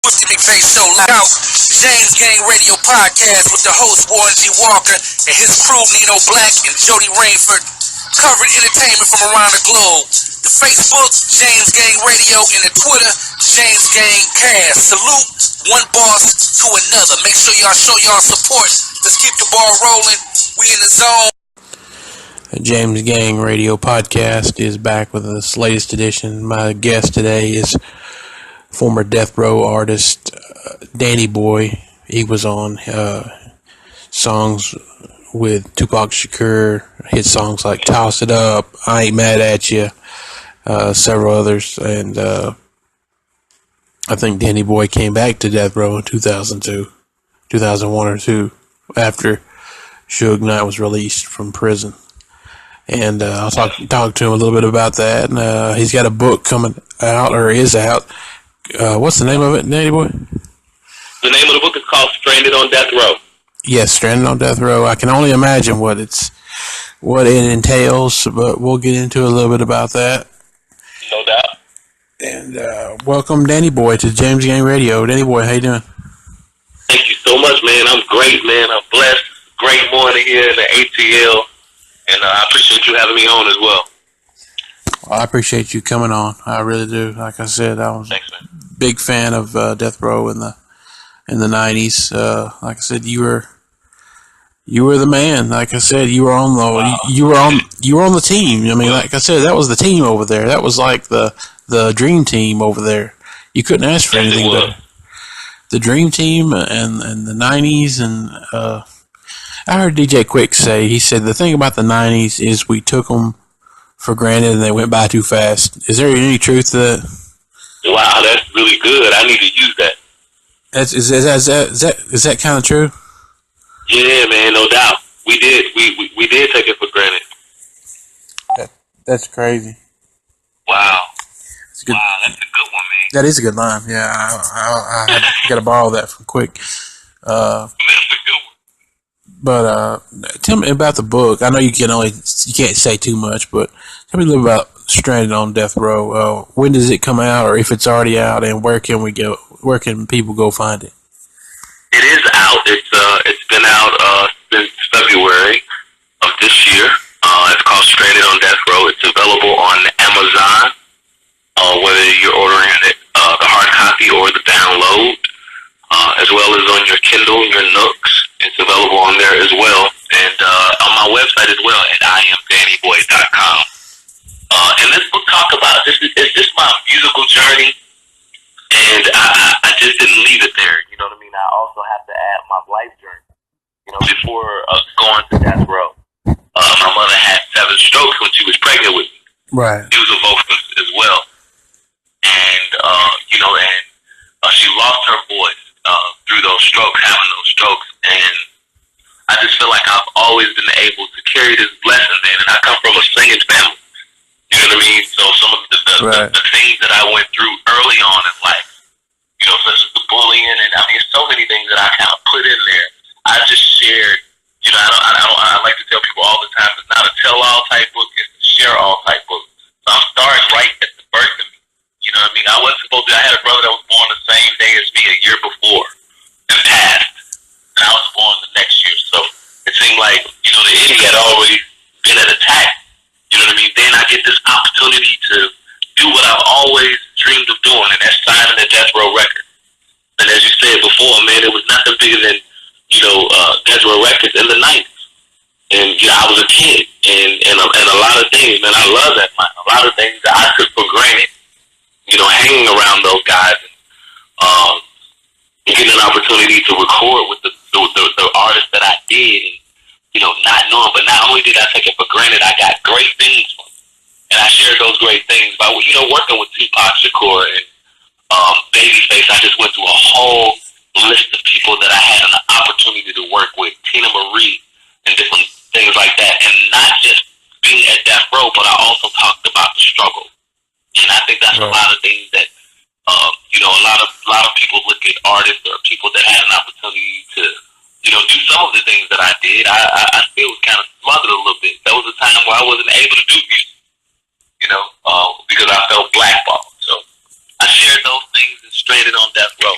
Twisted McVeigh Show loud out. James Gang Radio Podcast with the host Warren G. Walker and his crew Nino Black and Jody Rainford. Covering entertainment from around the globe. The Facebook, James Gang Radio, and the Twitter, James Gang Cast. Salute one boss to another. Make sure y'all show y'all support. Let's keep the ball rolling. We in the zone. The James Gang Radio Podcast is back with this latest edition. My guest today is former Death Row artist Danny Boy. He was on songs with Tupac Shakur, hit songs like Toss It Up, I Ain't Mad At You, several others, and I think Danny Boy came back to Death Row in 2001 or 2, after Suge Knight was released from prison. And I'll talk to him a little bit about that. And he's got a book coming out, or is out. What's the name of it, Danny Boy? The name of the book is called Stranded on Death Row. Yes, Stranded on Death Row. I can only imagine what it entails, but we'll get into a little bit about that. No doubt. And welcome, Danny Boy, to James Gang Radio. Danny Boy, how you doing? Thank you so much, man. I'm great, man. I'm blessed. Great morning here in the ATL, and I appreciate you having me on as well. Well, I appreciate you coming on. I really do. Like I said, I was a big fan of Death Row in the 90s. Like I said, you were the man. Like I said, you were on the team. I mean, like I said, that was the team over there. That was like the dream team over there. You couldn't ask for anything better. The dream team and the 90s, and I heard DJ Quick say, he said the thing about the 90s is we took them for granted and they went by too fast. Is there any truth to that? Wow, that's really good. I need to use that. Is that kind of true? Yeah, man, no doubt. We did take it for granted. That's crazy. Wow. That's a good one, man. That is a good line. Yeah, I got to borrow that from Quick. That's a good one. But tell me about the book. I know you can't say too much, but tell me a little about Stranded on Death Row. When does it come out, or if it's already out, and where can people go find it? It is out. It's been out since February of this year. It's called Stranded on Death Row. It's available on Amazon, whether you're ordering it the hard copy or the download, as well as on your Kindle, your Nooks. It's available on there as well, and on my website as well at IamDannyBoy.com. And this book it's just my musical journey, and I just didn't leave it there. You know what I mean? I also have to add my life journey. You know, before going to Death Row, my mother had 7 strokes when she was pregnant with me. Right. She was a vocalist as well, and she lost her voice through those strokes, having those strokes, and I just feel like I've always been able to carry this blessing, man. And I come from a singing family. You know what I mean? So some of the things that I went through early on in life, you know, such as the bullying, and I mean, so many things that I kind of put in there. I just shared. You know, I like to tell people all the time, it's not a tell-all type book; it's a share-all type book. So I'm starting right at the birth of me. You know what I mean? I wasn't supposed to. I had a brother that was born the same day as me a year before and passed, and I was born the next year. So it seemed like, you know, the enemy had always been at attack. You know what I mean? Then I get this opportunity to do what I've always dreamed of doing, and that's signing a Death Row record. And as you said before, man, it was nothing bigger than, you know, Death Row Records in the 90s. And, you know, I was a kid, and a lot of things, man, I love that. A lot of things that I took for granted, you know, hanging around those guys, and getting an opportunity to record with the artists that I did, and, you know, not knowing, but not only did I take it for granted, I got great things from it. And I shared those great things by, you know, working with Tupac Shakur and Babyface. I just went through a whole list of people that I had an opportunity to work with, Tina Marie, and different things like that. And not just being at Death Row, but I also talked about the struggle. And I think that's a lot of things that, you know, a lot of people look at artists or people that had an opportunity to, you know, do some of the things that I did. I still was kind of smothered a little bit. That was a time where I wasn't able to do music, you know, because I felt blackballed. So I shared those things and Stranded on Death Row.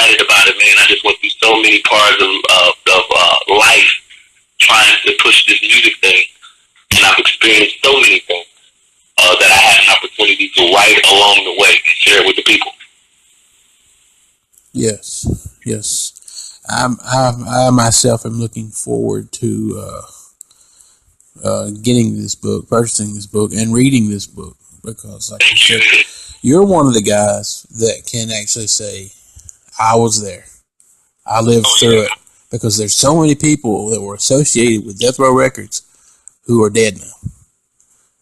excited about it, man. I just went through so many parts of life trying to push this music thing, and I've experienced so many things that I had an opportunity to write along the way and share it with the people. Yes. I myself am looking forward to getting this book, purchasing this book, and reading this book, because, like you said, you're one of the guys that can actually say, I was there. I lived through it. Because there's so many people that were associated with Death Row Records who are dead now.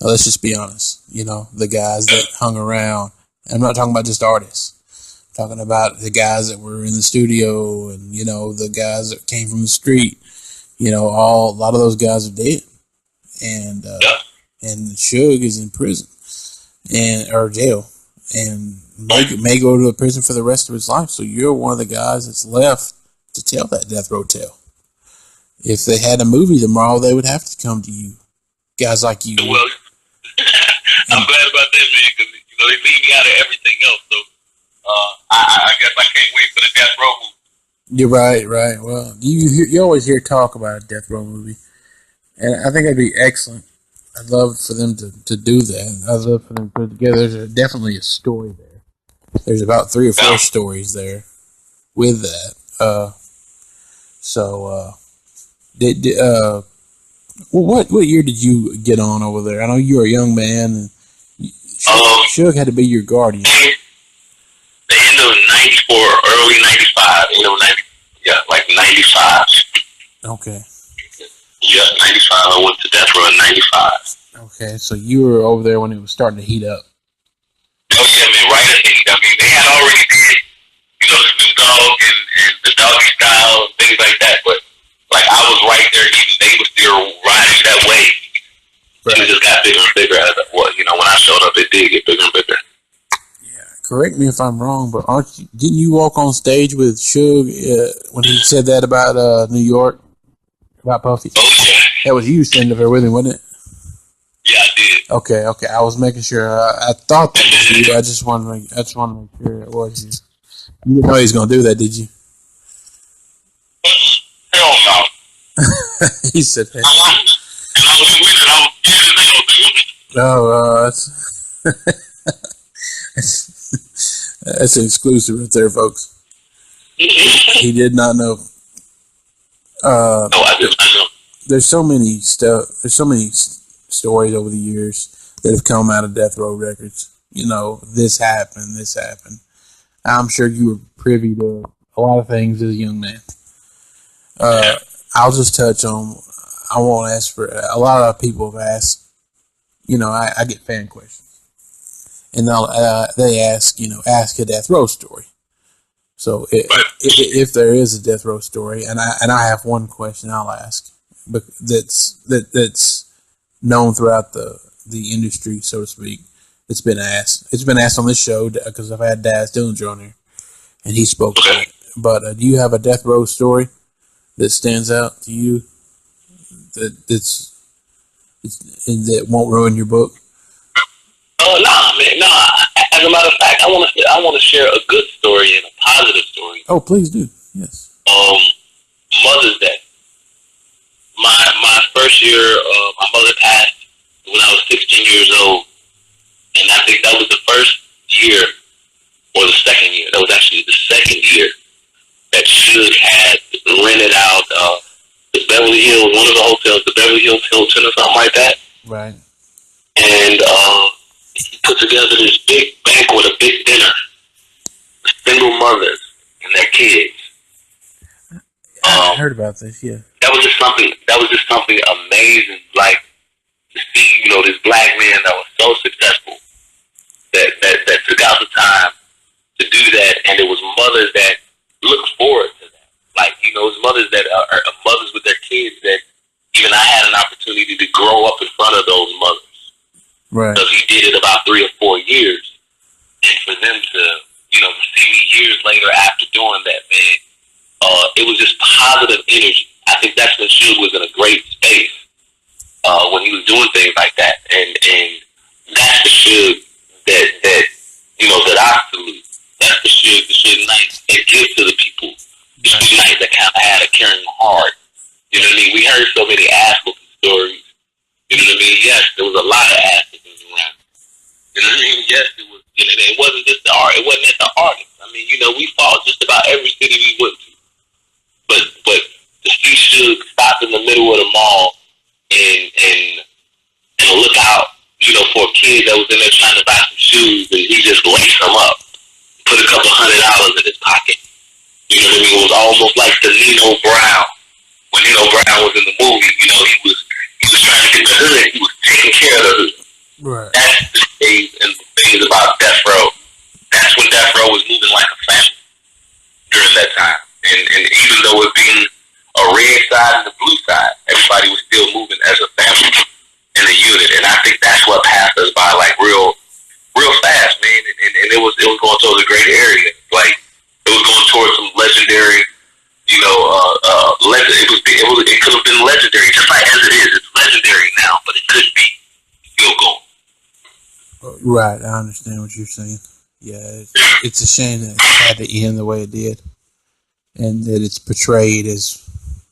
Now, let's just be honest. You know, the guys that hung around. I'm not talking about just artists. I'm talking about the guys that were in the studio and, you know, the guys that came from the street. You know, a lot of those guys are dead. And Suge is in prison or jail, and may go to a prison for the rest of his life. So you're one of the guys that's left to tell that Death Row tale. If they had a movie tomorrow, they would have to come to you, guys like you. Well, I'm glad about that, man, because they leave me out of everything else. So I guess I can't wait for the Death Row movie. You're right. Well, you always hear talk about a Death Row movie, and I think that'd be excellent. I'd love for them to do that. I'd love for them to put it together. There's definitely a story there. There's about 3 or 4 stories there with that. What year did you get on over there? I know you were a young man, and Suge had to be your guardian. The end of 94, early 95, like 95. Okay. Yeah, 95. I went to Death Row in 95. Okay, so you were over there when it was starting to heat up. Oh yeah, man, right at the heat. I mean, they had already did, the Snoop Dogg and the Doggy Style and things like that, but like I was right there, they were still riding that wave. Right. It just got bigger and bigger as when I showed up, it did get bigger and bigger. Yeah, correct me if I'm wrong, but didn't you walk on stage with Suge when he said that about New York, about Puffy? Oh yeah, that was you standing there with him, wasn't it? Yeah, I did. Okay. I was making sure. I thought that was you. I just wanted to make sure it was you. You didn't know he was going to do that, did you? Hell no. He said, "Hey." That's an exclusive right there, folks. He did not know. I did not know. There's so many stories over the years that have come out of Death Row Records. This happened. I'm sure you were privy to a lot of things as a young man. I'll just touch on, I won't ask for, a lot of people have asked, I get fan questions. And they ask a Death Row story. So if there is a Death Row story, and I have one question I'll ask, but that's known throughout the industry, so to speak. It's been asked on this show because I've had Daz Dillinger on here, and he spoke on it. But do you have a Death Row story that stands out to you that won't ruin your book? Nah, man, nah. As a matter of fact, I want to share a good story and a positive story. Oh, please do. Yes. Mother's Day. My first year, my mother passed when I was 16 years old, and I think that was the first year, or the second year. That was actually the second year that Suge had rented out the Beverly Hills, one of the hotels, the Beverly Hills Hilton or something like that. Right. And he put together this big banquet, a big dinner, single mothers and their kids. I heard about this. Yeah. That was just something amazing. Like to see, this black man that was so successful that took out the time to do that, and it was mothers that looked forward to that. Like it was mothers that are mothers with their kids that even I had an opportunity to grow up in front of those mothers. Right. Because he did it about 3 or 4 years, and for them to see me years later after doing that, man, it was just positive energy. I think that's when Suge was in a great space when he was doing things like that, and that's the Suge that I salute. That's the Suge Knight that give to the people. Suge Knight that kind of had a caring heart. You know what I mean? We heard so many ass-whooping stories. You know what I mean? Yes, there was a lot of ass-whoopings around. You know what I mean? Yes, it was. You know, it wasn't just the art. It wasn't at the artist. I mean, you know, we fought just about every city we went to. But to see Suge stop in the middle of the mall and look out, you know, for a kid that was in there trying to buy some shoes, and he just laced them up, put a couple $100 in his pocket. You know what I mean? It was almost like the Nino Brown. When Nino Brown was in the movie, you know, he was trying to get the hood. He was taking care of the hood. Right. That's the things and the things about Death Row. That's when Death Row was moving like a family during that time. And even though it being a red side and a blue side, everybody was still moving as a family in a unit. And I think that's what passed us by like real fast, man. And it was going towards a great area. Like it was going towards some legendary, you know, it could have been legendary, just like as it is. It's legendary now, but it could be still going. Right, I understand what you're saying. Yeah, it's a shame that it had to end the way it did, and that it's portrayed as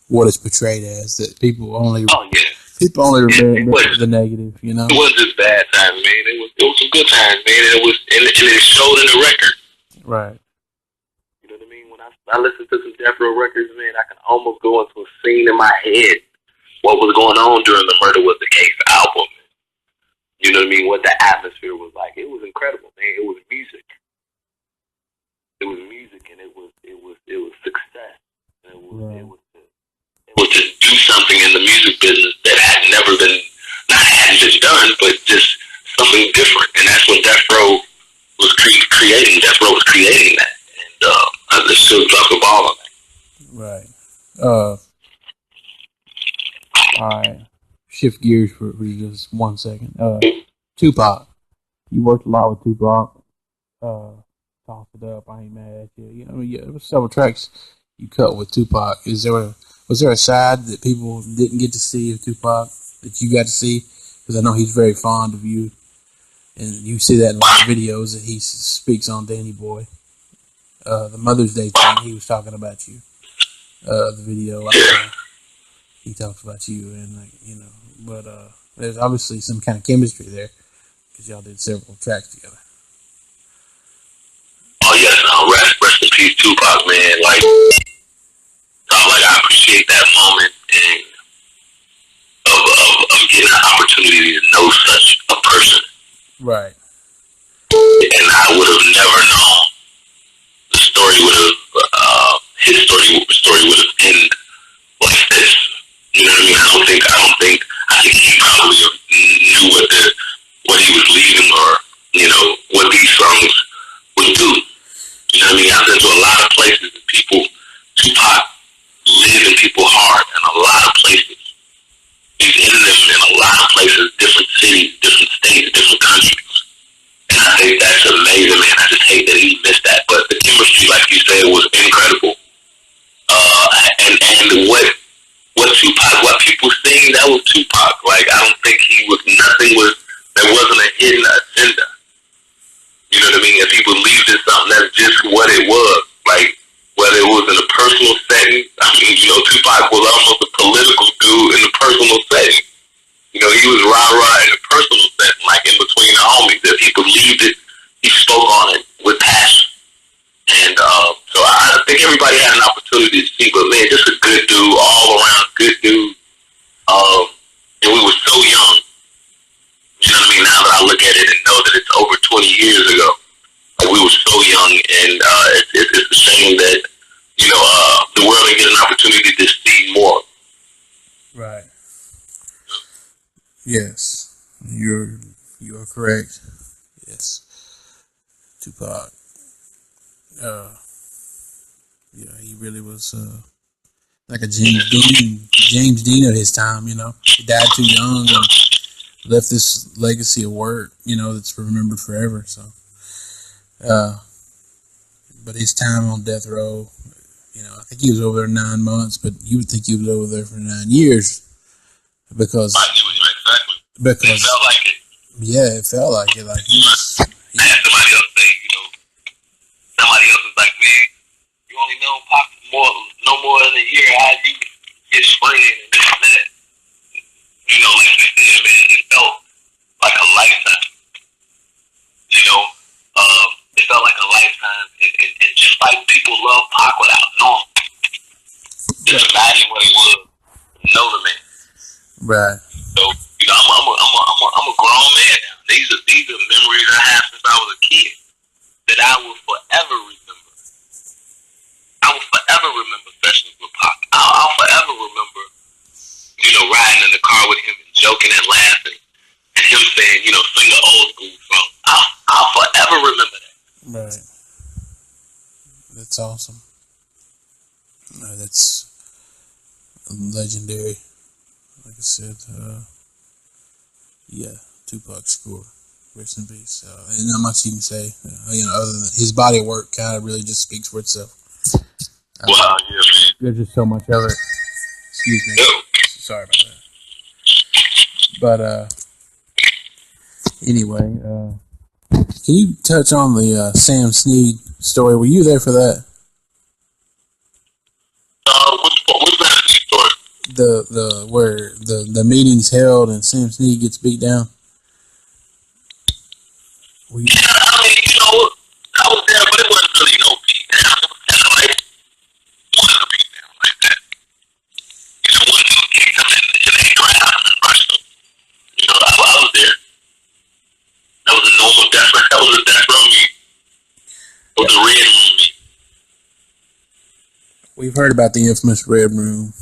what it's portrayed as. That people only remember the negative. You know, it wasn't just bad times, man. It was some good times, man. And it showed in the record. Right. You know what I mean? When I listen to some Death Row records, man, I can almost go into a scene in my head. What was going on during the Murder Was the Case album? You know what I mean? What the atmosphere was like. It was incredible, man. It was music. It was music, and it was success. And it was to do something in the music business that hadn't been done, but just something different. And that's what Death Row was creating. Death Row was creating that, and I still dropped the ball on that. Right. All right. Shift gears for just 1 second. Tupac. You worked a lot with Tupac. Toss It Up, I Ain't Mad at You. You know, there were several tracks you cut with Tupac. Was there a side that people didn't get to see of Tupac that you got to see? Because I know he's very fond of you, and you see that in a lot of videos that he speaks on Danny Boy. The Mother's Day thing, he was talking about you. The video, he talks about you, and like, you know, but there's obviously some kind of chemistry there because y'all did several tracks together. Oh yes, rest in peace, Tupac, man. Like I appreciate that moment and of getting an opportunity to know such a person. Right. And I would have never known the story would have his story would have ended like this. You know what I mean? I think he probably knew what he was leaving, or you know what these songs would do. You know what I mean? I've been to a lot of places and Tupac lived in people's heart in a lot of places. He's in them in a lot of places, different cities, different states, different countries. And I think that's amazing, man. I just hate that he missed that. But the chemistry, like you said, was incredible. And what Tupac, what people sing, that was Tupac. Like, I don't think there wasn't a hidden agenda. You know what I mean? If he believed in something, that's just what it was. Like, whether it was in a personal setting, I mean, you know, Tupac was almost a political dude in a personal setting. You know, he was rah-rah in a personal setting, like in between the homies. If he believed it, he spoke on it with passion. And so I think everybody had an opportunity to see, but man, just a good dude, all around good dude. And we were so young. You know what I mean? Now that I look at it and know that it's over 20 years ago, like we were so young, and it's a shame that you know the world didn't get an opportunity to see more. Right. Yes, you are correct. Yes, Tupac. Yeah, he really was like a James Dean of his time. You know, he died too young and left this legacy of work, you know, that's remembered forever. So, but his time on death row, you know, I think he was over there 9 months, but you would think he was over there for 9 years because it felt like it. Yeah, it felt like it. Like I had somebody else say, you know, somebody else was like, man, you known Pac for no more than a year. How you get sprayed and this and that? You know, like you said, man, it felt like a lifetime. You know, it felt like a lifetime, and just like people love Pac without knowing. Just imagine what it was to know the man. Right. So, you know, I'm a grown man now. These are memories I have since I was a kid that I will forever remember. I will forever remember sessions with Pac. I'll forever remember, you know, riding in the car with him and joking and laughing, and him saying, you know, sing the old school song. I'll forever remember that. Right. That's awesome. That's legendary. Like I said, yeah, Tupac score. Rest in peace. And not much you can say. You know, other than his body of work, kind of really just speaks for itself. Wow, yeah, man. There's just so much of it. Excuse me. No. Sorry about that. But anyway, can you touch on the Sam Snead story? Were you there for that? What's that story? Where the meeting's held and Sam Snead gets beat down. Yeah, I mean, you know, I was there, but it wasn't really no beat down. It was kind of like one of the beat down like that. You know, one of them kicked him in the ground and rushed him. You know, I was there. That was a normal death row. That was a death row meet. It was a red room meet. We've heard about the infamous Red Room.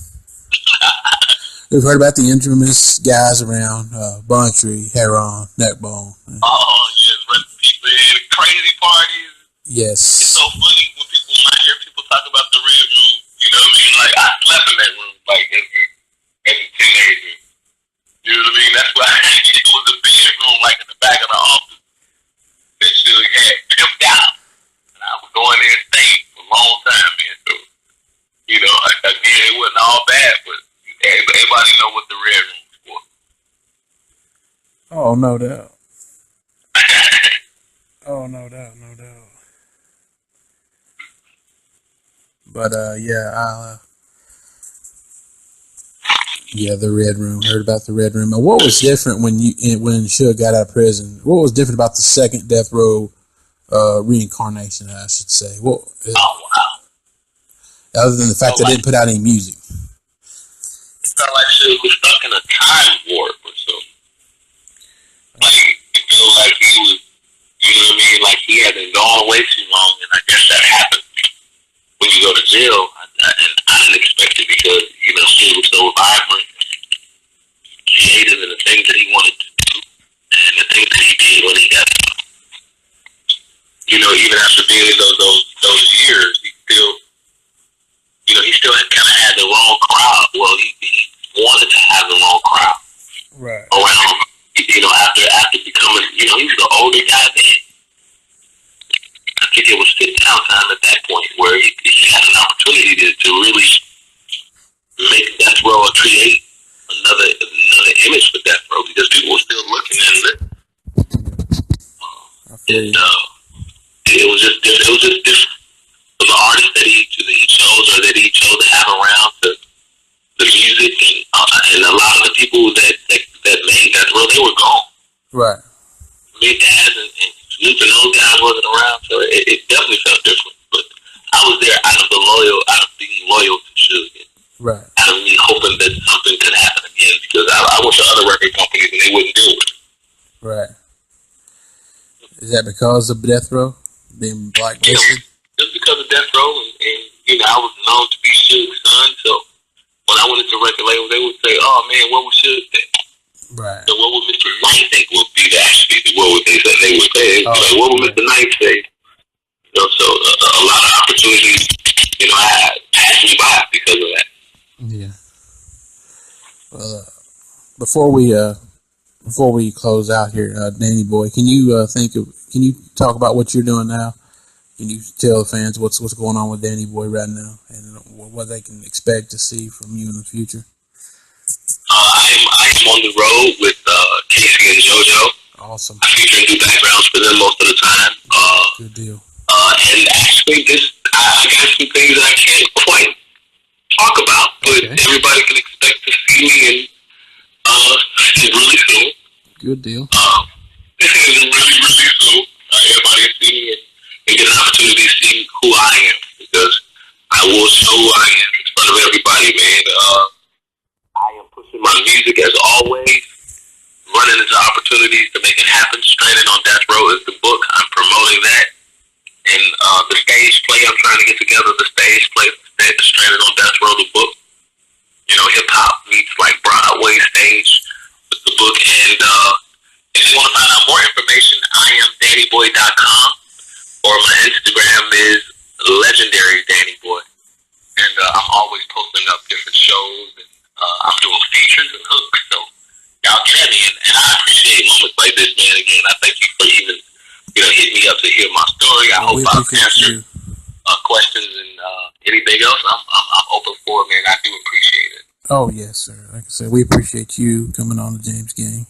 We've heard about the infamous guys around Buntree, Heron, Neckbone. Oh, yes, people in crazy parties. Yes. It's so funny when I hear people talk about the Red Room. You know what I mean? Like, I slept in that room, like, as a teenager. You know what I mean? That's why it was a bedroom, like, in the back of the office that Suge had pimped out. And I would go in there and stay for a long time, man. So, you know, again, it wasn't all bad, but everybody know what the Red Room is for. Oh, no doubt. Oh, no doubt, no doubt. But yeah, yeah, the Red Room. Heard about the Red Room. And what was different when Suge got out of prison? What was different about the second Death Row reincarnation? I should say. What? Oh, wow. Other than the fact that they didn't put out any music. It felt like Suge was stuck in a time warp or something. Like, it felt like he was, you know what I mean? Like he had been gone way too long, and I guess that happened when you go to jail. And I didn't expect it because, you know, he was so vibrant, creative in the things that he wanted to do, and the things that he did when he got out. You know, even after being in those years, he still, you know, he still kind of had the wrong crowd. Well, he wanted to have the wrong crowd. Right. Around, you know, after becoming, you know, he was the older guy then. I think it was sit down time at that point where he had an opportunity to really make Death Row or create another image for Death Row because people were still looking at it. And it was just different. So the artists that he chose or that he chose to have around the music and a lot of the people that made Death Row, they were gone. Right. Big Daz and Snoop and those guys wasn't around, so it definitely felt different. But I was there out of being loyal to Suge. Right. Out of me hoping that something could happen again because I went to other record companies and they wouldn't do it. Right. Is that because of Death Row being blacklisted? Just because of Death Row, and you know, I was known to be Suge's son, so when I went into record labels, they would say, "Oh man, what would Suge think?" Right. So what would Mr. Knight think would be actually what would they say? They would say, like, what would Mr. Knight say? You know, so a lot of opportunities, you know, I passed me by because of that. Yeah. Well, before we close out here, Danny Boy, can you talk about what you're doing now? Can you tell the fans what's going on with Danny Boy right now and what they can expect to see from you in the future? I'm on the road with Casey and JoJo. Awesome. I feature and do backgrounds for them most of the time. Good deal. And actually, I I got some things that I can't quite talk about, but everybody can expect to see me in really soon. Good deal. Really, really soon. Everybody can see me and get an opportunity to see who I am, because I will show who I am in front of everybody, man. I am pushing my music as always, running into opportunities to make it happen. Stranded on Death Row is the book. I'm promoting that. And the stage play, I'm trying to get together the stage play, Stranded on Death Row, the book. You know, hip hop meets like Broadway stage with the book. And if you want to find out more information, IamDannyBoy.com, or my Instagram is Legendary Danny Boy. And I'm always posting up different shows, and I'm doing features and hooks. So y'all get at me, and I appreciate moments like this, man. Again, I thank you for even hit me up to hear my story. I hope I've answered questions, and anything else, I'm open for it, man. I do appreciate it. Oh, yes, sir. Like I said, we appreciate you coming on the James Gang.